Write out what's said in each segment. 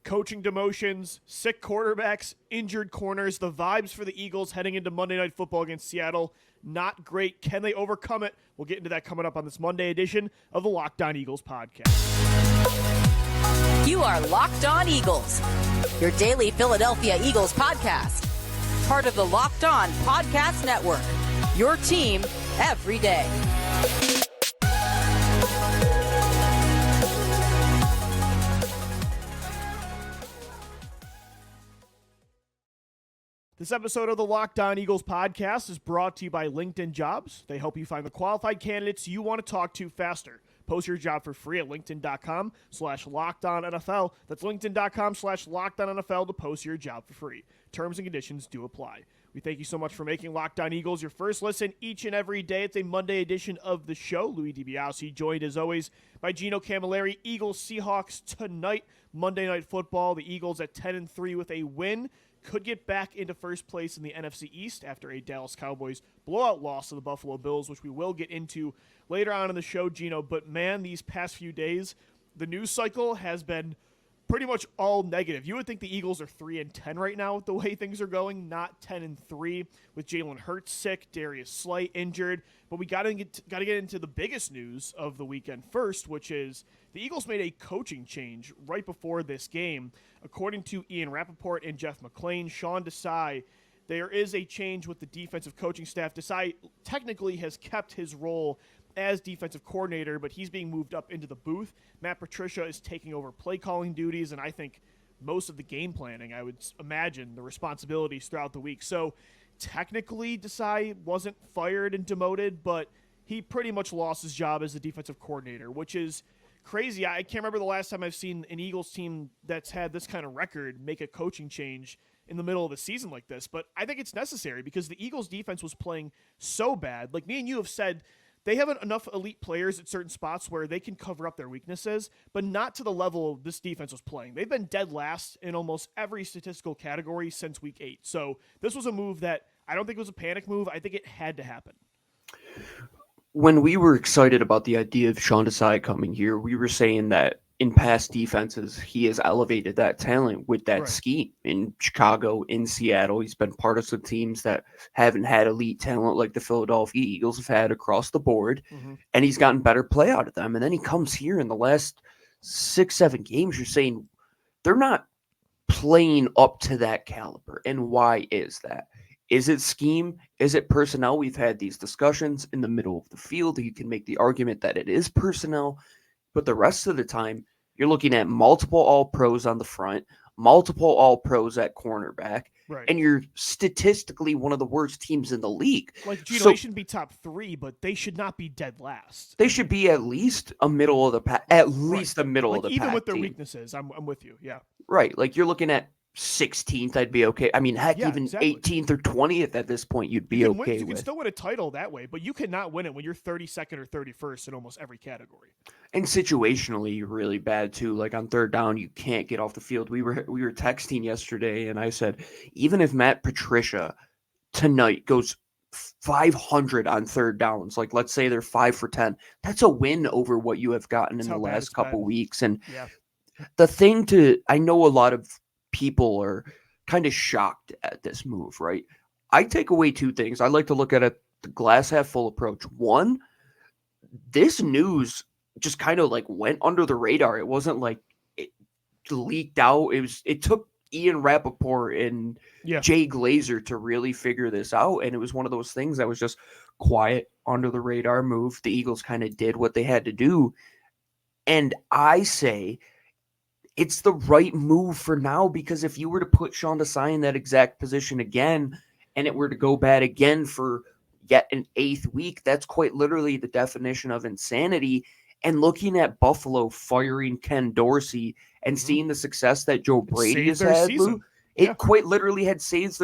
Coaching demotions, sick quarterbacks, injured corners, the vibes for the Eagles heading into Monday Night Football against Seattle, not great. Can they overcome it? We'll get into that coming up on this Monday edition of the Locked On Eagles podcast. You are Locked On Eagles, your daily Philadelphia Eagles podcast. Part of the Locked On Podcast Network, your team every day. This episode of the Locked On Eagles podcast is brought to you by LinkedIn Jobs. They help you find the qualified candidates you want to talk to faster. Post your job for free at linkedin.com/LockedOnNFL. That's linkedin.com/LockedOnNFL to post your job for free. Terms and conditions do apply. We thank you so much for making Locked On Eagles your first listen each and every day. It's a Monday edition of the show. Louis DiBiase joined as always by Gino Camilleri. Eagles Seahawks tonight, Monday Night Football. The Eagles at 10-3 with a win. Could get back into first place in the NFC East after a Dallas Cowboys blowout loss to the Buffalo Bills, which we will get into later on in the show, Gino. But, man, these past few days, the news cycle has been pretty much all negative. You would think the Eagles are 3-10 right now with the way things are going, not 10-3 with Jalen Hurts sick, Darius Slay injured. But we got to get into the biggest news of the weekend first, which is the Eagles made a coaching change right before this game. According to Ian Rappaport and Jeff McClain, Sean Desai, there is a change with the defensive coaching staff. Desai technically has kept his role as defensive coordinator, but he's being moved up into the booth. Matt Patricia is taking over play calling duties, and I think most of the game planning, I would imagine, the responsibilities throughout the week. So technically Desai wasn't fired and demoted, but he pretty much lost his job as the defensive coordinator, which is crazy. I can't remember the last time I've seen an Eagles team that's had this kind of record make a coaching change in the middle of the season like this, but I think it's necessary because the Eagles defense was playing so bad. Like me and you have said, they have enough elite players at certain spots where they can cover up their weaknesses, but not to the level this defense was playing. They've been dead last in almost every statistical category since week 8. So this was a move that I don't think was a panic move. I think it had to happen. When we were excited about the idea of Sean Desai coming here, we were saying that in past defenses, he has elevated that talent with that scheme. In Chicago, in Seattle, he's been part of some teams that haven't had elite talent like the Philadelphia Eagles have had across the board, and he's gotten better play out of them. And then he comes here in the last 6-7 games, you're saying they're not playing up to that caliber. And why is that? Is it scheme? Is it personnel? We've had these discussions in the middle of the field. You can make the argument that it is personnel, but the rest of the time, you're looking at multiple all-pros on the front, multiple all-pros at cornerback, and you're statistically one of the worst teams in the league. Like, Gino, they shouldn't be top 3, but they should not be dead last. They should be at least a middle of the pack, of the pack. Even with their team. Weaknesses, I'm with you, yeah. Right, like you're looking at 16th, I'd be okay. I mean, heck, even exactly. 18th or 20th at this point, you'd be okay with. You can still win a title that way, but you cannot win it when you're 32nd or 31st in almost every category. And situationally, you're really bad too. Like on third down, you can't get off the field. We were texting yesterday, and I said, even if Matt Patricia tonight goes 500 on third downs, like let's say they're 5 for 10, that's a win over what you have gotten in the last couple weeks. And the thing I know a lot of people are kind of shocked at this move, right? I take away 2 things. I like to look at the glass half full approach. One, this news just kind of like went under the radar. It wasn't like it leaked out. It took Ian Rappaport and Jay Glazer to really figure this out. And it was one of those things that was just quiet, under the radar move. The Eagles kind of did what they had to do. And I say it's the right move for now, because if you were to put Sean Desai in that exact position again and it were to go bad again for yet an 8th week, that's quite literally the definition of insanity. And looking at Buffalo firing Ken Dorsey and seeing the success that Joe Brady has had, it quite literally had saved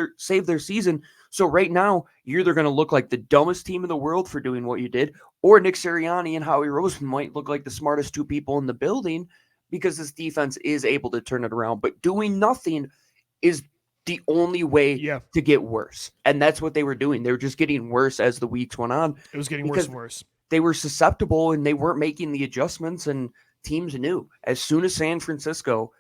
their season. So right now, you're either going to look like the dumbest team in the world for doing what you did, or Nick Sirianni and Howie Roseman might look like the smartest 2 people in the building, because this defense is able to turn it around. But doing nothing is the only way to get worse. And that's what they were doing. They were just getting worse as the weeks went on. It was getting worse and worse. They were susceptible and they weren't making the adjustments, and teams knew. As soon as San Francisco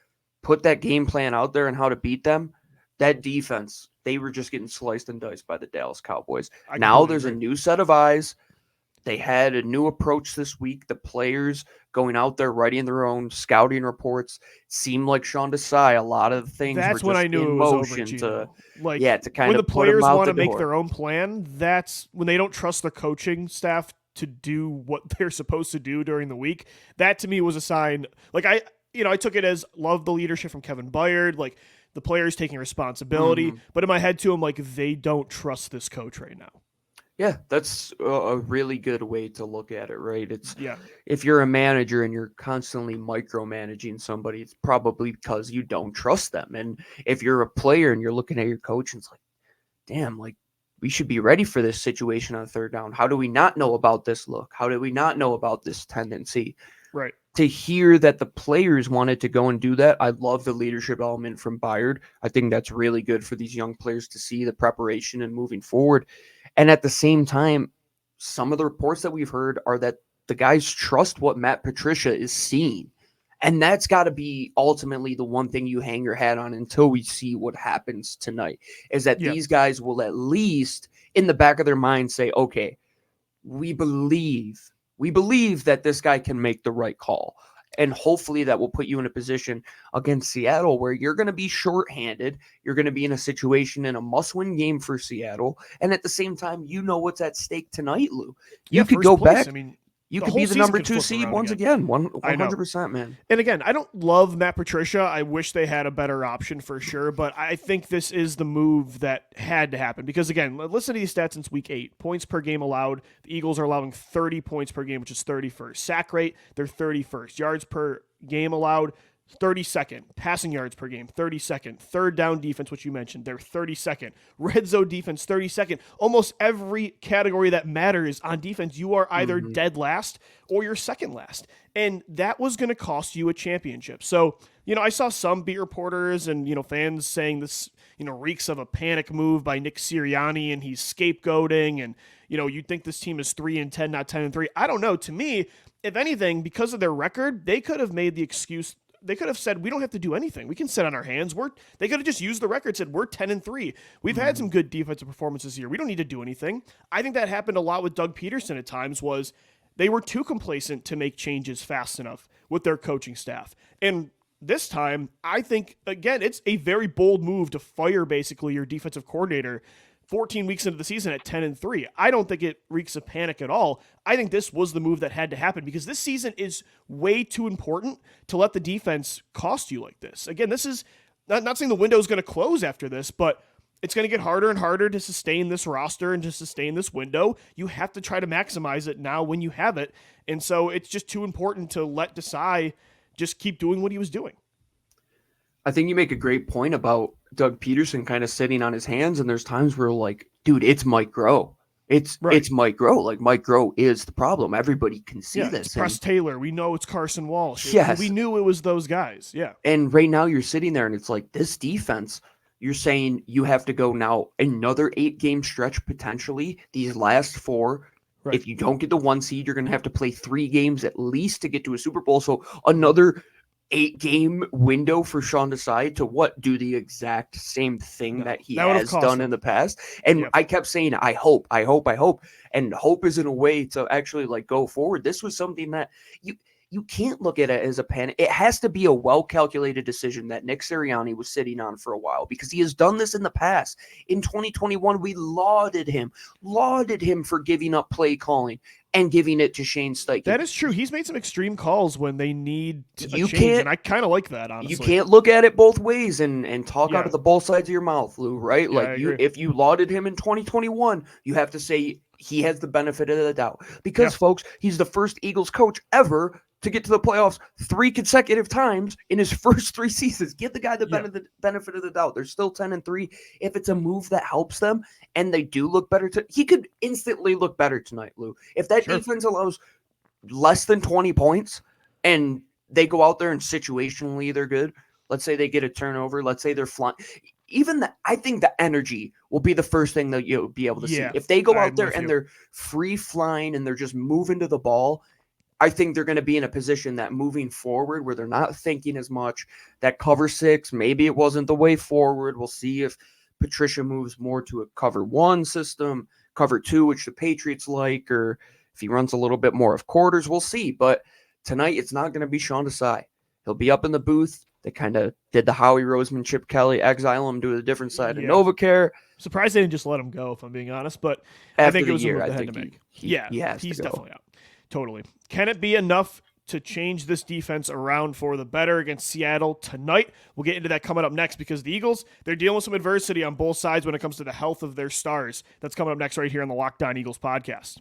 put that game plan out there and how to beat them, that defense, they were just getting sliced and diced by the Dallas Cowboys. Now there's a new set of eyes. They had a new approach this week. The players going out there writing their own scouting reports. Seemed like Sean Desai, a lot of things That's were when just I knew in it was motion over, to kind when of the put them players out want the to make door. their own plan. That's when they don't trust the coaching staff to do what they're supposed to do during the week. That to me was a sign. Like I took it as love the leadership from Kevin Byard, like the players taking responsibility. But in my head too, I'm like, they don't trust this coach right now. Yeah, that's a really good way to look at it, right? It's Yeah. If you're a manager and you're constantly micromanaging somebody, it's probably because you don't trust them. And if you're a player and you're looking at your coach and it's like, damn, like we should be ready for this situation on third down. How do we not know about this look? How do we not know about this tendency? Right. To hear that the players wanted to go and do that, I love the leadership element from Byard. I think that's really good for these young players to see the preparation and moving forward. And at the same time, some of the reports that we've heard are that the guys trust what Matt Patricia is seeing. And that's got to be ultimately the one thing you hang your hat on until we see what happens tonight, is that these guys will at least in the back of their mind say, okay, we believe that this guy can make the right call. And hopefully that will put you in a position against Seattle where you're going to be shorthanded. You're going to be in a situation in a must-win game for Seattle. And at the same time, you know what's at stake tonight, Lou. You could go back. I mean, you could be the number 2 seed once again. 100%, man. And again, I don't love Matt Patricia. I wish they had a better option for sure. But I think this is the move that had to happen. Because again, listen to these stats since week 8. Points per game allowed. The Eagles are allowing 30 points per game, which is 31st. Sack rate, they're 31st. Yards per game allowed, 32nd. Passing yards per game, 32nd. Third down defense, which you mentioned, they're 32nd. Red zone defense, 32nd. Almost every category that matters on defense, you are either dead last or you're second last. And that was going to cost you a championship. So, I saw some beat reporters and, fans saying this, reeks of a panic move by Nick Sirianni and he's scapegoating and, you'd think this team is 3-10, not 10-3. I don't know. To me, if anything, because of their record, they could have made the excuse. They could have said, we don't have to do anything. We can sit on our hands. They could have just used the record, said, we're 10-3. We've had some good defensive performances here. We don't need to do anything. I think that happened a lot with Doug Peterson at times was they were too complacent to make changes fast enough with their coaching staff. And this time, I think, again, it's a very bold move to fire basically your defensive coordinator 14 weeks into the season at 10-3. I don't think it reeks of panic at all. I think this was the move that had to happen because this season is way too important to let the defense cost you like this. Again, this is not saying the window is going to close after this, but it's going to get harder and harder to sustain this roster and to sustain this window. You have to try to maximize it now when you have it. And so it's just too important to let Desai just keep doing what he was doing. I think you make a great point about Doug Peterson kind of sitting on his hands, and there's times where like, dude, it's Mike Groh. It's Mike Groh. Like Mike Groh is the problem. Everybody can see this. It's Press Taylor. We know it's Carson Walsh. Yes. We knew it was those guys. Yeah. And right now you're sitting there and it's like this defense, you're saying you have to go now another 8-game stretch potentially, these last 4. Right. If you don't get the 1 seed, you're going to have to play 3 games at least to get to a Super Bowl. So another 8-game window for Sean Desai to do the exact same thing that he has done in the past. And I kept saying, I hope. And hope isn't a way to actually like go forward. This was something that you can't look at it as a panic. It has to be a well-calculated decision that Nick Sirianni was sitting on for a while because he has done this in the past. In 2021, we lauded him for giving up play calling and giving it to Shane Steichen. That is true. He's made some extreme calls when they need a change, and I kind of like that, honestly. You can't look at it both ways and talk out of the both sides of your mouth, Lou, right? Yeah, like if you lauded him in 2021, you have to say he has the benefit of the doubt. Because, folks, he's the first Eagles coach ever to get to the playoffs 3 consecutive times in his first 3 seasons. Give the guy the benefit of the doubt. They're still 10-3. If it's a move that helps them and they do look better, he could instantly look better tonight, Lou. If that defense allows less than 20 points and they go out there and situationally they're good, let's say they get a turnover, let's say they're flying. I think the energy will be the first thing that you'll be able to see. If they go out there and they're free flying and they're just moving to the ball, I think they're going to be in a position that moving forward where they're not thinking as much. That cover 6, maybe it wasn't the way forward. We'll see if Patricia moves more to a cover 1 system, cover 2, which the Patriots like, or if he runs a little bit more of quarters, we'll see. But tonight, it's not going to be Sean Desai. He'll be up in the booth. They kind of did the Howie Roseman, Chip Kelly, exile him to a different side of NovaCare. Surprised they didn't just let him go, if I'm being honest. But After I think the it was year, a move they I had think to make. he's definitely out. Totally. Can it be enough to change this defense around for the better against Seattle tonight? We'll get into that coming up next, because the Eagles, they're dealing with some adversity on both sides when it comes to the health of their stars. That's coming up next right here on the Locked On Eagles podcast.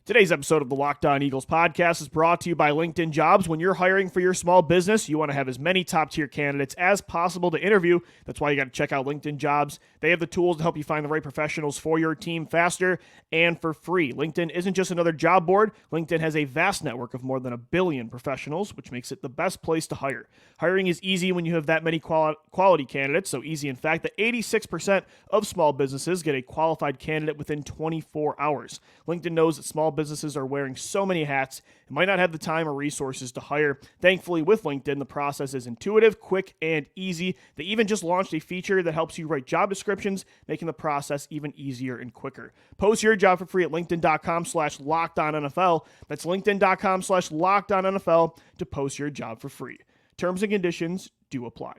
Today's episode of the Locked On Eagles podcast is brought to you by LinkedIn Jobs. When you're hiring for your small business, you want to have as many top-tier candidates as possible to interview. That's why you got to check out LinkedIn Jobs. They have the tools to help you find the right professionals for your team faster and for free. LinkedIn isn't just another job board. LinkedIn has a vast network of more than 1 billion professionals, which makes it the best place to hire. Hiring is easy when you have that many quality candidates, so easy, in fact, that 86% of small businesses get a qualified candidate within 24 hours. LinkedIn knows that small businesses are wearing so many hats and might not have the time or resources to hire. Thankfully, with LinkedIn, the process is intuitive, quick, and easy. They even just launched a feature that helps you write job descriptions, making the process even easier and quicker. Post your job for free at linkedin.com/LockedOnNFL. That's linkedin.com/LockedOnNFL to post your job for free. Terms and conditions do apply.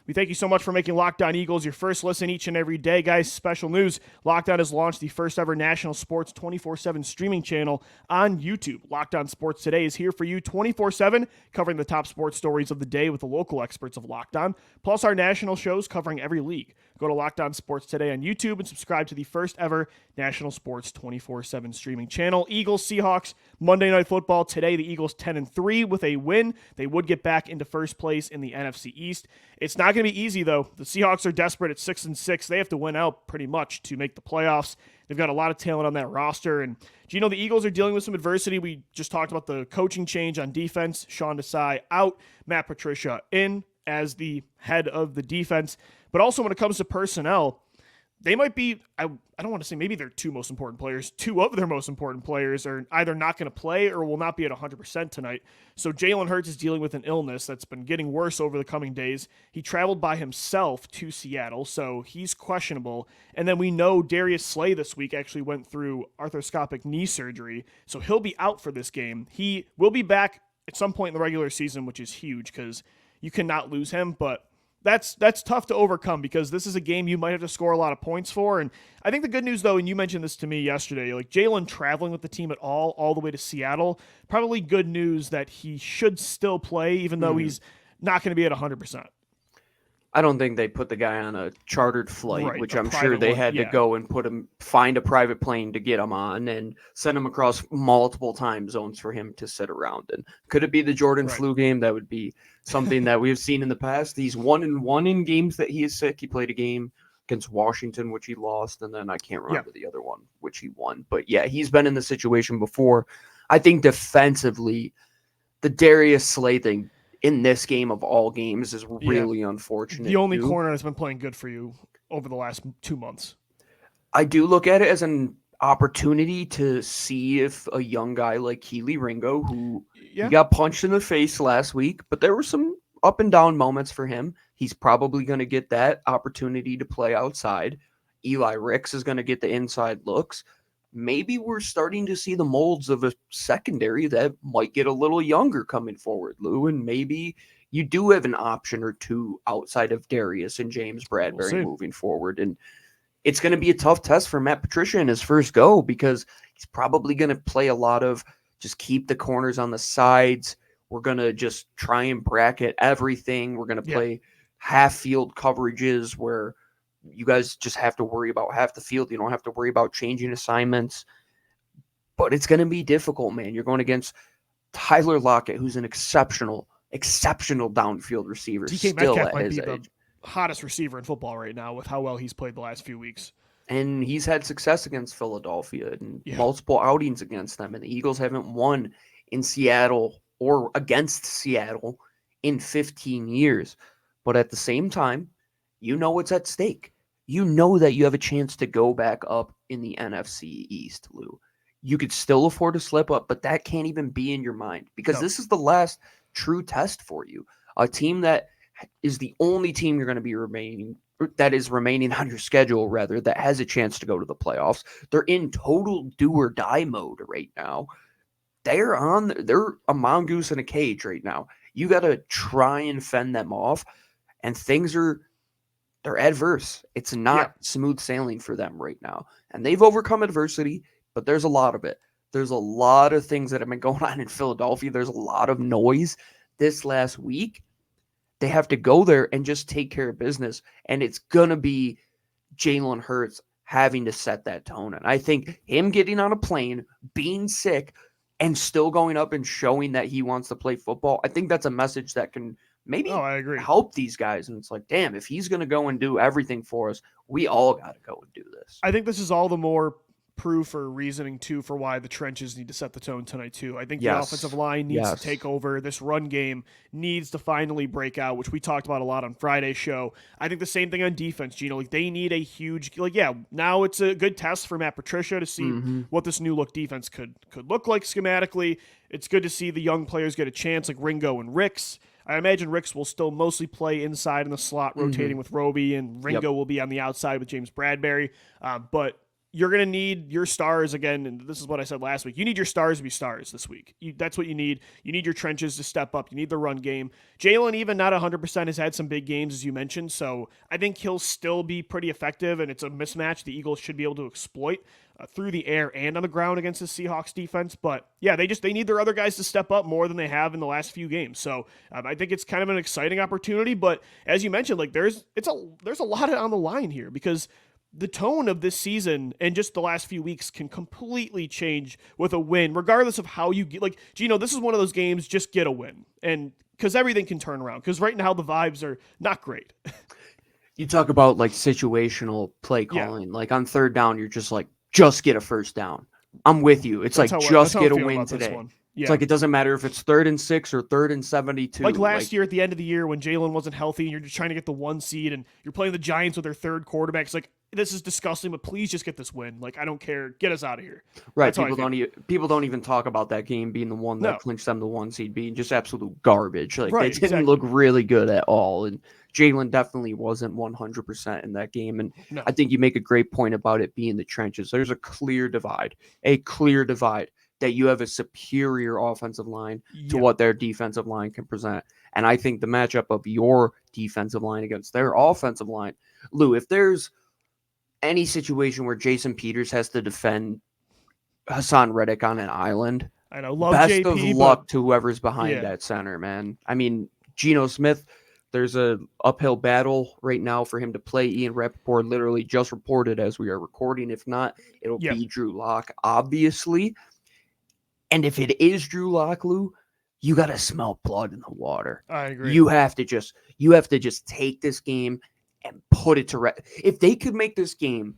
We thank you so much for making Locked On Eagles your first listen each and every day. Guys, special news. Locked On has launched the first ever national sports 24/7 streaming channel on YouTube. Locked On Sports Today is here for you 24/7, covering the top sports stories of the day with the local experts of Locked On, plus our national shows covering every league. Go to Locked On Sports Today on YouTube and subscribe to the first ever national sports 24/7 streaming channel. Eagles, Seahawks, Monday Night Football. Today, the Eagles 10-3 with a win. They would get back into first place in the NFC East. It's not going to be easy, though. The Seahawks are desperate at 6-6. They have to win out pretty much to make the playoffs. They've got a lot of talent on that roster. And do you know the Eagles are dealing with some adversity? We just talked about the coaching change on defense. Sean Desai out, Matt Patricia in as the head of the defense. But also when it comes to personnel, they might be, I don't want to say maybe their 2 most important players. 2 of their most important players are either not going to play or will not be at 100% tonight. So Jalen Hurts is dealing with an illness that's been getting worse over the coming days. He traveled by himself to Seattle, so he's questionable. And then we know Darius Slay this week actually went through arthroscopic knee surgery, so he'll be out for this game. He will be back at some point in the regular season, which is huge because you cannot lose him, but that's tough to overcome because this is a game you might have to score a lot of points for. And I think the good news, though, and you mentioned this to me yesterday, like Jalen traveling with the team at all the way to Seattle, probably good news that he should still play, even though he's not going to be at 100%. I don't think they put the guy on a chartered flight, Right, which a I'm sure private they one, had to yeah. go and find a private plane to get him on and send him across multiple time zones for him to sit around. And could it be the Jordan Right. flu game? That would be something that we've seen in the past. He's 1-1 in games that he is sick. He played a game against Washington, which he lost, and then I can't remember the other one, which he won. But yeah, he's been in the situation before. I think defensively, the Darius Slay thing in this game of all games is really unfortunate. The only corner that's been playing good for you over the last 2 months. I do look at it as an opportunity to see if a young guy like Keely Ringo, who he got punched in the face last week, but there were some up and down moments for him. He's probably going to get that opportunity to play outside. Eli Ricks is going to get the inside looks. Maybe we're starting to see the molds of a secondary that might get a little younger coming forward, Lou, and maybe you do have an option or 2 outside of Darius and James Bradbury moving forward. And it's going to be a tough test for Matt Patricia in his first go because he's probably going to play a lot of just keep the corners on the sides. We're going to just try and bracket everything. We're going to play half field coverages where you guys just have to worry about half the field. You don't have to worry about changing assignments. But it's going to be difficult, man. You're going against Tyler Lockett, who's an exceptional downfield receiver. DK still Metcalf at might his be age. the hottest receiver in football right now with how well he's played the last few weeks. And he's had success against Philadelphia and multiple outings against them. And the Eagles haven't won in Seattle or against Seattle in 15 years. But at the same time, you know what's at stake. you know that you have a chance to go back up in the NFC East, Lou. You could still afford to slip up, but that can't even be in your mind because this is the last true test for you. A team that is the only team you're going to be remaining on your schedule, rather, that has a chance to go to the playoffs. They're in total do or die mode right now. They're a mongoose in a cage right now. You got to try and fend them off, and they're adverse. It's not smooth sailing for them right now. And they've overcome adversity, but there's a lot of it. There's a lot of things that have been going on in Philadelphia. There's a lot of noise this last week. They have to go there and just take care of business. And it's going to be Jalen Hurts having to set that tone. And I think him getting on a plane, being sick, and still going up and showing that he wants to play football, I think that's a message that can maybe help these guys. And it's like, damn, if he's going to go and do everything for us, we all got to go and do this. I think this is all the more proof or reasoning too for why the trenches need to set the tone tonight too. I think the offensive line needs to take over. This run game needs to finally break out, which we talked about a lot on Friday's show. I think the same thing on defense, Gino. Like, they need a huge, now it's a good test for Matt Patricia to see what this new look defense could look like schematically. It's good to see the young players get a chance, like Ringo and Ricks. I imagine Ricks will still mostly play inside in the slot, rotating with Roby, and Ringo will be on the outside with James Bradbury. But you're going to need your stars again, and this is what I said last week. You need your stars to be stars this week. That's what you need. You need your trenches to step up. You need the run game. Jalen, even not 100%, has had some big games, as you mentioned, so I think he'll still be pretty effective, and it's a mismatch the Eagles should be able to exploit through the air and on the ground against the Seahawks defense. But yeah, they need their other guys to step up more than they have in the last few games. So I think it's kind of an exciting opportunity. But as you mentioned, like there's a lot on the line here, because the tone of this season and just the last few weeks can completely change with a win, regardless of how you get. Like, Gino, this is one of those games, just get a win, and because everything can turn around. Because right now the vibes are not great. You talk about like situational play calling, like on third down, you're just like, just get a first down. I'm with you. It's just get a win today. Yeah. It's like, it doesn't matter if it's 3rd and 6 or 3rd and 72. Like last year at the end of the year when Jalen wasn't healthy and you're just trying to get the 1 seed and you're playing the Giants with their third quarterback. It's like, this is disgusting, but please just get this win. Like, I don't care. Get us out of here. Right. People don't even talk about that game being the one that clinched them the 1 seed, being just absolute garbage. Like, it didn't look really good at all. And Jalen definitely wasn't 100% in that game. And I think you make a great point about it being the trenches. There's a clear divide that you have a superior offensive line to what their defensive line can present. And I think the matchup of your defensive line against their offensive line, Lou, if there's any situation where Jason Peters has to defend Hassan Reddick on an island, I know, love best JP, of luck to whoever's behind that center, man. I mean, Geno Smith, there's a uphill battle right now for him to play. Ian Rappaport literally just reported as we are recording. If not, it'll be Drew Lock, obviously. And if it is Drew Lock, Lou, you got to smell blood in the water. I agree. You have to just take this game and put it to rest. If they could make this game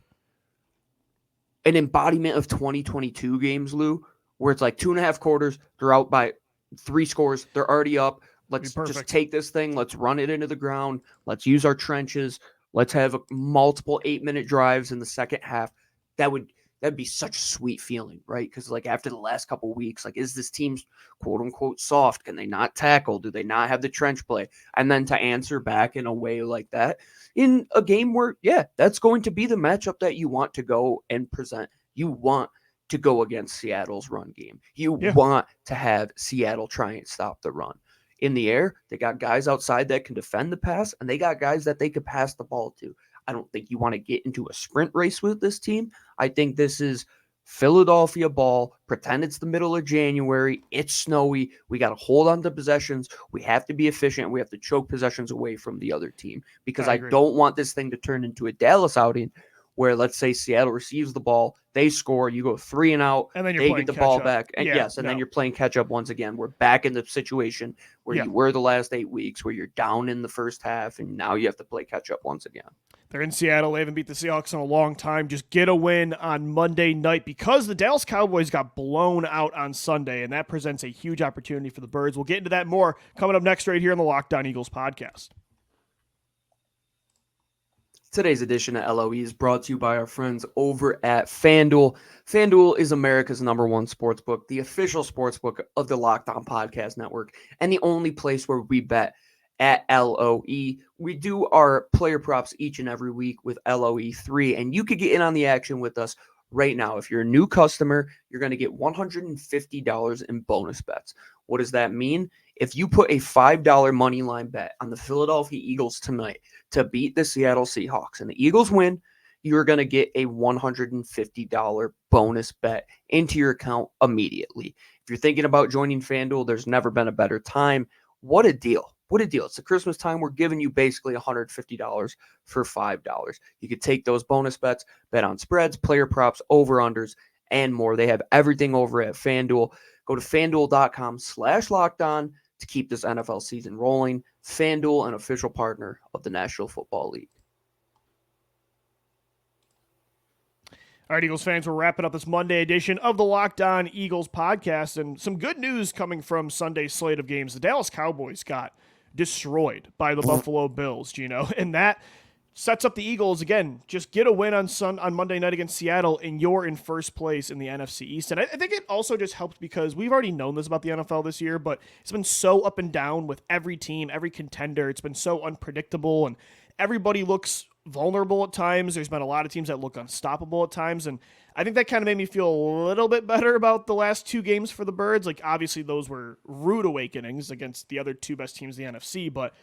an embodiment of 2022 games, Lou, where it's like 2.5 quarters, they're out by 3 scores, they're already up. Let's just take this thing. Let's run it into the ground. Let's use our trenches. Let's have multiple 8-minute drives in the second half. That'd be such a sweet feeling, right? Because like after the last couple of weeks, like, is this team quote unquote soft? Can they not tackle? Do they not have the trench play? And then to answer back in a way like that in a game where, that's going to be the matchup that you want to go and present. You want to go against Seattle's run game. You want to have Seattle try and stop the run. In the air, they got guys outside that can defend the pass, and they got guys that they could pass the ball to. I don't think you want to get into a sprint race with this team. I think this is Philadelphia ball. Pretend it's the middle of January. It's snowy. We got to hold on to possessions. We have to be efficient. We have to choke possessions away from the other team, because I don't want this thing to turn into a Dallas outing where, let's say, Seattle receives the ball, they score, you go 3 and out, and then they get the ball back. And then you're playing catch up once again. We're back in the situation where you were the last 8 weeks, where you're down in the first half, and now you have to play catch up once again. They're in Seattle. They haven't beat the Seahawks in a long time. Just get a win on Monday night, because the Dallas Cowboys got blown out on Sunday, and that presents a huge opportunity for the Birds. We'll get into that more coming up next right here on the Locked On Eagles podcast. Today's edition of LOE is brought to you by our friends over at FanDuel. FanDuel is America's #1 sportsbook, the official sportsbook of the Locked On Podcast Network, and the only place where we bet at LOE. We do our player props each and every week with LOE3, and you could get in on the action with us right now. If you're a new customer, you're going to get $150 in bonus bets. What does that mean? If you put a $5 money line bet on the Philadelphia Eagles tonight to beat the Seattle Seahawks and the Eagles win, you're going to get a $150 bonus bet into your account immediately. If you're thinking about joining FanDuel, there's never been a better time. What a deal. What a deal. It's the Christmas time. We're giving you basically $150 for $5. You could take those bonus bets, bet on spreads, player props, over-unders, and more. They have everything over at FanDuel. Go to FanDuel.com/lockedon to keep this NFL season rolling. FanDuel, an official partner of the National Football League. All right, Eagles fans, we're wrapping up this Monday edition of the Locked On Eagles podcast, and some good news coming from Sunday's slate of games. The Dallas Cowboys got destroyed by the Buffalo Bills, Gino, and that sets up the Eagles again. Just get a win on Monday night against Seattle, and you're in first place in the NFC East. And I think it also just helped because we've already known this about the NFL this year, but it's been so up and down with every team, every contender. It's been so unpredictable, and everybody looks vulnerable at times. There's been a lot of teams that look unstoppable at times, and I think that kind of made me feel a little bit better about the last two games for the Birds. Like, obviously those were rude awakenings against the other two best teams in the NFC, but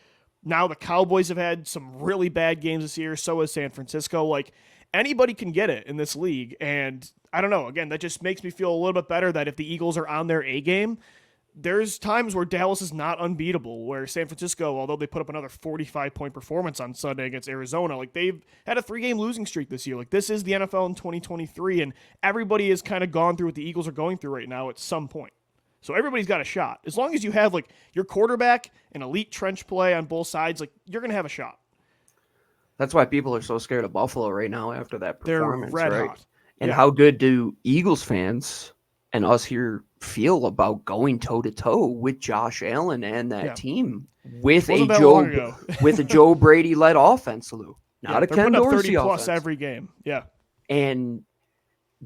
now the Cowboys have had some really bad games this year. So has San Francisco. Like, anybody can get it in this league, and I don't know. Again, that just makes me feel a little bit better that if the Eagles are on their A game, there's times where Dallas is not unbeatable, where San Francisco, although they put up another 45-point performance on Sunday against Arizona, like, they've had a 3-game losing streak this year. Like, this is the NFL in 2023, and everybody has kind of gone through what the Eagles are going through right now at some point. So everybody's got a shot. As long as you have, like, your quarterback, an elite trench play on both sides, like, you're going to have a shot. That's why people are so scared of Buffalo right now after that performance. They're red right? hot. And Yeah. how good do Eagles fans and us here feel about going toe-to-toe with Josh Allen and that team with a Joe Brady-led offense, Lou? Not a Ken Dorsey 30+ offense. every game. Yeah. And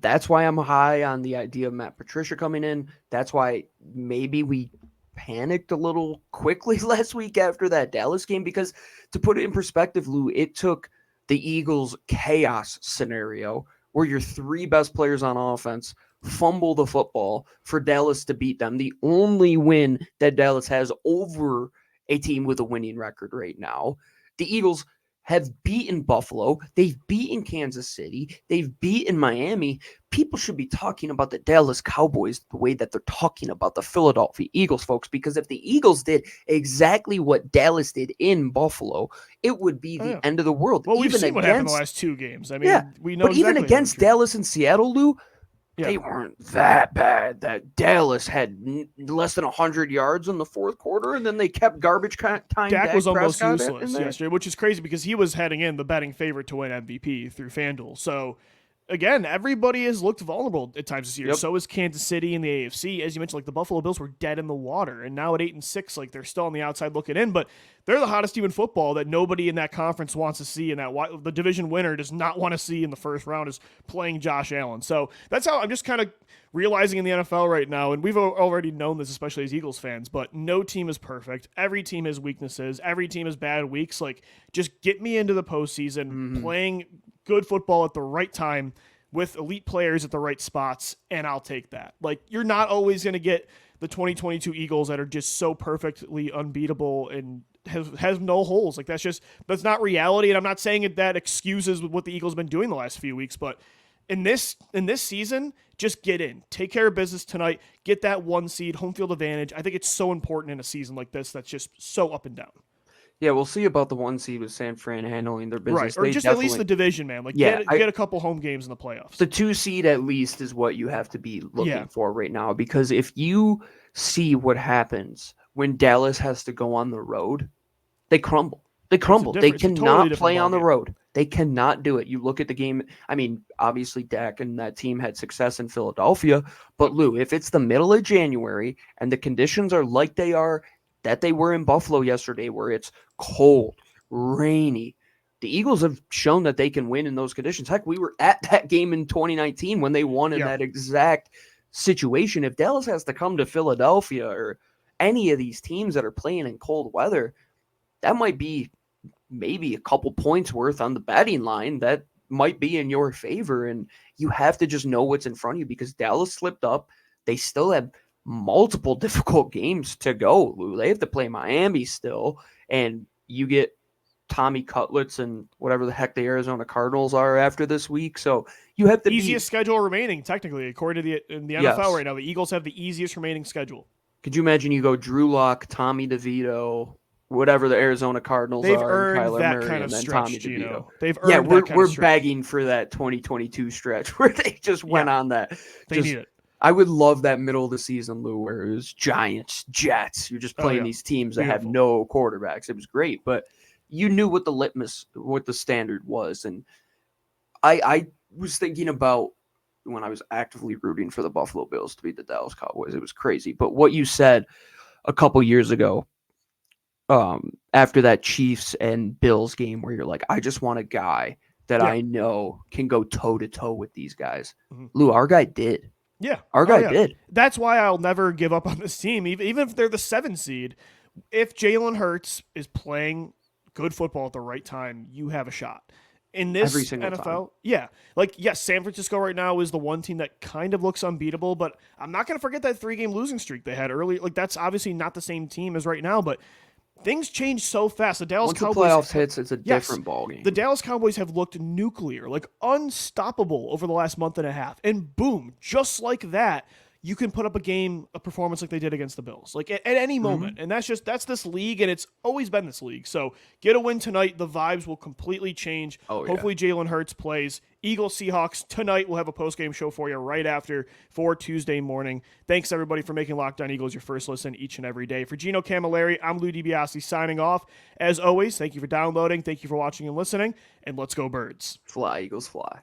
that's why I'm high on the idea of Matt Patricia coming in. That's why maybe we panicked a little quickly last week after that Dallas game, because to put it in perspective, Lou, it took the Eagles' chaos scenario where your three best players on offense fumble the football for Dallas to beat them. The only win that Dallas has over a team with a winning record right now. The Eagles have beaten Buffalo. They've beaten Kansas City. They've beaten Miami. People should be talking about the Dallas Cowboys the way that they're talking about the Philadelphia Eagles, folks, because if the Eagles did exactly what Dallas did in Buffalo, it would be the end of the world. Well, we've seen what happened in the last two games. I mean, we know but exactly even against Dallas and Seattle, Lou, Yeah. they weren't that bad. That Dallas had less than 100 yards in the fourth quarter, and then they kept garbage time. Dak was almost Prescott useless yesterday, which is crazy because he was heading in the betting favorite to win MVP through FanDuel. So, again, everybody has looked vulnerable at times this year. Yep. So is Kansas City in the AFC. As you mentioned, like, the Buffalo Bills were dead in the water, and now at 8-6, like, they're still on the outside looking in, but they're the hottest team in football that nobody in that conference wants to see, and that the division winner does not want to see in the first round is playing Josh Allen. So that's how I'm just kind of realizing in the NFL right now, and we've already known this, especially as Eagles fans, but no team is perfect. Every team has weaknesses. Every team has bad weeks. Like, just get me into the postseason, playing good football at the right time with elite players at the right spots, and I'll take that. Like, you're not always going to get the 2022 Eagles that are just so perfectly unbeatable and has no holes. Like, that's not reality, and I'm not saying that excuses what the Eagles have been doing the last few weeks, but in this season, just get in. Take care of business tonight. Get that 1 seed, home field advantage. I think it's so important in a season like this that's just so up and down. Yeah, we'll see about the 1 seed with San Fran handling their business. Right, or just at least the division, man. Like, get a couple home games in the playoffs. The 2 seed at least is what you have to be looking for right now, because if you see what happens when Dallas has to go on the road, they crumble. They cannot play on the road. They cannot do it. You look at the game. I mean, obviously Dak and that team had success in Philadelphia, but Lou, if it's the middle of January and the conditions are like they were in Buffalo yesterday, where it's cold, rainy, the Eagles have shown that they can win in those conditions. Heck, we were at that game in 2019 when they won in that exact situation. If Dallas has to come to Philadelphia or any of these teams that are playing in cold weather, that might be maybe a couple points worth on the betting line that might be in your favor. And you have to just know what's in front of you, because Dallas slipped up. They still have multiple difficult games to go, Lou. They have to play Miami still, and you get Tommy Cutlets and whatever the heck the Arizona Cardinals are after this week. So you have the easiest schedule remaining, technically, according to in the NFL right now. The Eagles have the easiest remaining schedule. Could you imagine you go Drew Lock, Tommy DeVito, whatever the Arizona Cardinals They've are, earned Kyler that Murray, kind of and then stretch, Tommy DeVito. They've earned that kind we're of stretch. begging for that 2022 stretch where they just went on that. They need it. I would love that middle of the season, Lou, where it was Giants, Jets. You're just playing these teams that have no quarterbacks. It was great, but you knew what the standard was. And I was thinking about when I was actively rooting for the Buffalo Bills to beat the Dallas Cowboys. It was crazy. But what you said a couple years ago, after that Chiefs and Bills game, where you're like, I just want a guy that I know can go toe to toe with these guys. Mm-hmm. Lou, our guy did. Yeah. Our guy did. That's why I'll never give up on this team, even if they're the 7 seed. If Jalen Hurts is playing good football at the right time, you have a shot. In this NFL, San Francisco right now is the one team that kind of looks unbeatable, but I'm not going to forget that 3-game losing streak they had early. Like, that's obviously not the same team as right now, but things change so fast. The Dallas Cowboys, the playoffs hits, it's a different ballgame. The Dallas Cowboys have looked nuclear, like unstoppable over the last month and a half. And boom, just like that, you can put up a performance like they did against the Bills, like at any moment. And that's this league, and it's always been this league. So get a win tonight. The vibes will completely change. Hopefully Jalen Hurts plays. Eagles Seahawks tonight. We'll have a post-game show for you right after for Tuesday morning. Thanks everybody for making Locked On Eagles your first listen each and every day. For Gino Camilleri, I'm Lou DiBiase signing off. As always, thank you for downloading. Thank you for watching and listening. And let's go Birds. Fly, Eagles, fly.